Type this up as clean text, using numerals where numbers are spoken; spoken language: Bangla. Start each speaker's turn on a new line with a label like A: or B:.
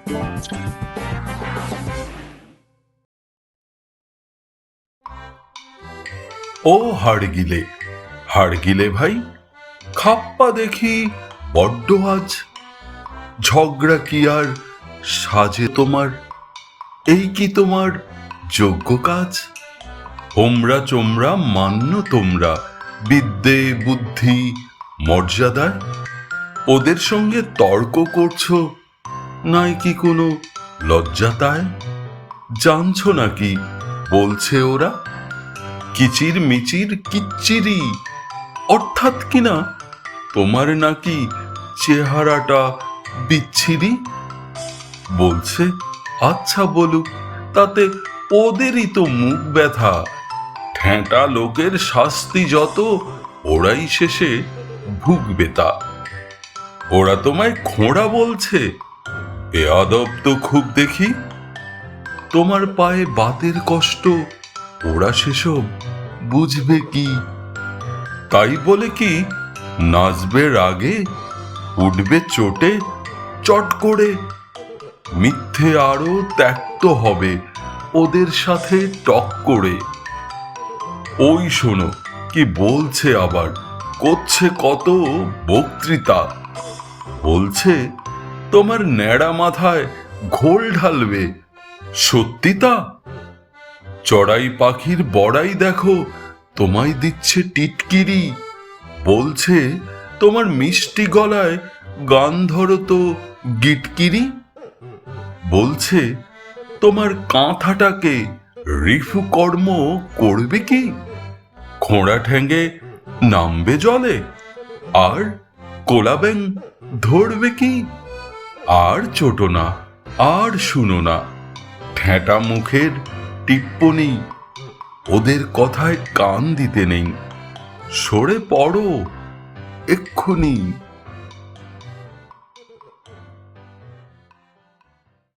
A: ও হাড়গিলে, হাড়গিলে ভাই, খাপ্পা দেখি বড্ড আজ। ঝগড়া কি আর সাজে তোমার? এই কি তোমার যোগ্য কাজ? হোমরা চোমরা মান্য তোমরা বিদ্যে বুদ্ধি মর্যাদায়, ওদের সঙ্গে তর্ক করছো, নাই কি কোনো লজ্জাতায়? জানছো নাকি বলছে ওরা? কিচির মিচির কিচ্চিরি, অর্থাৎ কিনা তোমার নাকি চেহারাটা বিচ্ছিরি। বলছে আচ্ছা বলুক, তাতে ওদেরই তো মুখ ব্যথা। ঠ্যাঁটা লোকের শাস্তি যত, ওরাই শেষে ভুগবে তা। ওরা তোমায় খোঁড়া বলছে, বেয়াদব তো খুব দেখি। তোমার পায়ে বাতের কষ্ট, ওরা সেসব বুঝবে কি? তাই বলে কি নাচবে রাগে, উঠবে চোটে চট করে? মিথ্যে আরো ত্যক্ত হবে ওদের সাথে টক করে। ওই শোনো কি বলছে আবার, করছে কত বক্তৃতা। বলছে তোমার ন্যাড়া মাথায় ঘোল ঢালবে, সত্যি তা? চড়াই পাখির বড়াই দেখো তোমায় দিচ্ছে টিটকিরি। বলছে তোমার মিষ্টি গলায় গান ধরো তো গিটকিরি। বলছে তোমার কাঁথাটাকে রিফু কর্ম করবে কি? খোঁড়া ঠ্যাঙ্গে নামবে জলে, আর কোলাব্যাং ধরবে কি? আর চোটো না, আর শুনো না, ঠেঁটা মুখের টিপ্পনি, ওদের কথায় কান দিতে নেই। সরে পড়ো এক্ষুনি।